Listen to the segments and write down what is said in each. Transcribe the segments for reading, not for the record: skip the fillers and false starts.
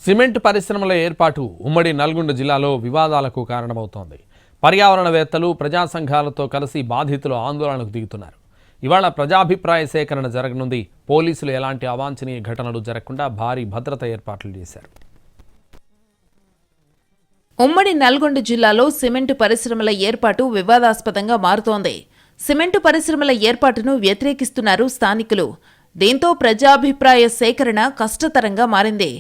Cement పరిశ్రమల ఏర్పాటు ఉమ్మడి నల్గొండ జిల్లాలో వివాదాలకు కారణమవుతోంది. పర్యావరణవేత్తలు ప్రజా సంఘాలతో కలిసి బాధితులు ఆందోళనకు దిగుతున్నారు. ఇవాళ ప్రజాభిప్రాయ సేకరణ జరగనుంది. పోలీసులు ఎలాంటి అవాంఛనీయ ఘటనలు జరగకుండా భారీ భద్రత ఏర్పాట్లు చేశారు. ఉమ్మడి నల్గొండ జిల్లాలో సిమెంటు పరిశ్రమల ఏర్పాటు వివాదాస్పదంగా మారుతోంది. సిమెంటు పరిశ్రమల ఏర్పాటును వ్యతిరేకిస్తున్నారు స్థానికులు. దీంతో ప్రజాభిప్రాయ సేకరణ కష్టతరంగా మారింది.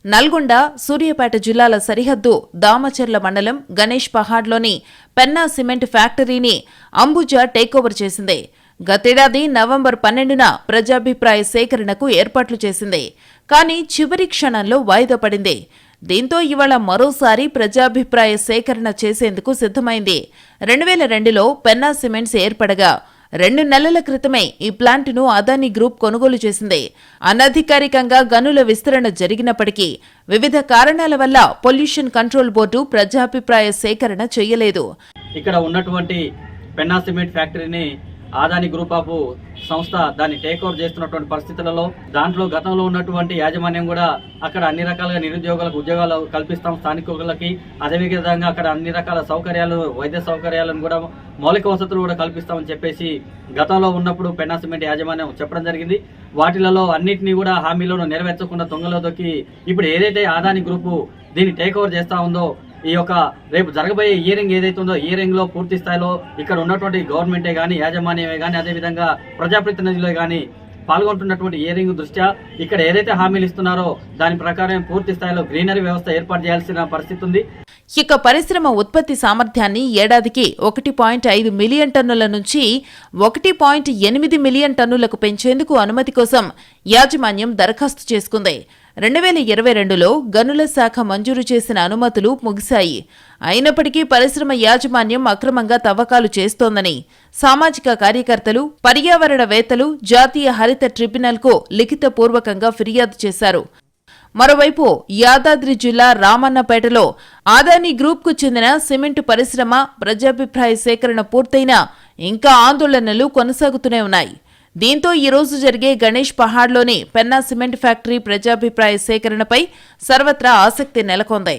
నల్గొండ, సూర్యాపేట జిల్లాల సరిహద్దు దామచర్ల మండలం గణేష్ పహాడ్లోని పెన్నా సిమెంట్ ఫ్యాక్టరీని అంబుజా టేకోవర్ చేసింది. గతేడాది నవంబర్ 12న ప్రజాభిప్రాయ సేకరణకు ఏర్పాట్లు చేసింది. కానీ చివరి క్షణంలో వాయిదా పడింది. దీంతో ఇవాళ మరోసారి ప్రజాభిప్రాయ సేకరణ చేసేందుకు సిద్ధమైంది. 2002లో పెన్నా సిమెంట్స్ ఏర్పడగా 2 నెలల క్రితమే ఈ ప్లాంటును అదానీ గ్రూప్ కొనుగోలు చేసింది. అనధికారికంగా గనుల విస్తరణ జరిగినప్పటికీ వివిధ కారణాల వల్ల పొల్యూషన్ కంట్రోల్ బోర్డు ప్రజాభిప్రాయ సేకరణ చేయలేదు. ఇక్కడ ఉన్నటువంటి పెన్నా సిమెంట్ ఫ్యాక్టరీని అదానీ గ్రూప్ ఆఫ్ సంస్థ దాన్ని టేక్ ఓవర్ చేస్తున్నటువంటి పరిస్థితులలో దాంట్లో గతంలో ఉన్నటువంటి యాజమాన్యం కూడా అక్కడ అన్ని రకాలుగా నిరుద్యోగులకు ఉద్యోగాలు కల్పిస్తాం, స్థానికులకి అదేవిధంగా అక్కడ అన్ని రకాల సౌకర్యాలు, వైద్య సౌకర్యాలను కూడా మౌలిక వసతులు కూడా కల్పిస్తామని చెప్పేసి గతంలో ఉన్నప్పుడు పెన్నా సిమెంట్ యాజమాన్యం చెప్పడం జరిగింది. వాటిలలో అన్నింటినీ కూడా హామీలను నెరవేర్చకుండా తొంగలో దొక్కి ఇప్పుడు ఏదైతే అదానీ గ్రూపు దీన్ని టేక్ ఓవర్ చేస్తా ఉందో ఈ యొక్క రేపు జరగబోయే ఇయరింగ్ ఏదైతే ఉందో ఇయరింగ్ లో పూర్తి స్థాయిలో ఇక్కడ ఉన్నటువంటి గవర్నమెంటే కానీ యాజమాన్యమే కానీ అదేవిధంగా ప్రజాప్రతినిధులే కానీ పాల్గొంటున్నటువంటి ఇయరింగ్ దృష్ట్యా ఇక్కడ ఏదైతే హామీలు ఇస్తున్నారో దాని ప్రకారం పూర్తి స్థాయిలో గ్రీనరీ వ్యవస్థ ఏర్పాటు చేయాల్సిన పరిస్థితి ఉంది. ఇక పరిశ్రమ ఉత్పత్తి సామర్థ్యాన్ని ఏడాదికి 1.5 మిలియన్ టన్నుల నుంచి 1.8 మిలియన్ టన్నులకు పెంచేందుకు అనుమతి కోసం యాజమాన్యం దరఖాస్తు చేసుకుంది. 2022లో గనుల శాఖ మంజూరు చేసిన అనుమతులు ముగిశాయి. అయినప్పటికీ పరిశ్రమ యాజమాన్యం అక్రమంగా తవ్వకాలు చేస్తోందని సామాజిక కార్యకర్తలు, పర్యావరణవేత్తలు జాతీయ హరిత ట్రిబ్యునల్కు లిఖితపూర్వకంగా ఫిర్యాదు చేశారు. మరోవైపు యాదాద్రి జిల్లా రామన్నపేటలో అదానీ గ్రూప్కు చెందిన సిమెంటు పరిశ్రమ ప్రజాభిప్రాయ సేకరణ పూర్తయినా ఇంకా ఆందోళనలు కొనసాగుతూనే ఉన్నాయి. దీంతో ఈ రోజు జరిగే గణేష్ పహాడ్లోని పెన్నా సిమెంట్ ఫ్యాక్టరీ ప్రజాభిప్రాయ సేకరణపై సర్వత్రా ఆసక్తి నెలకొంది.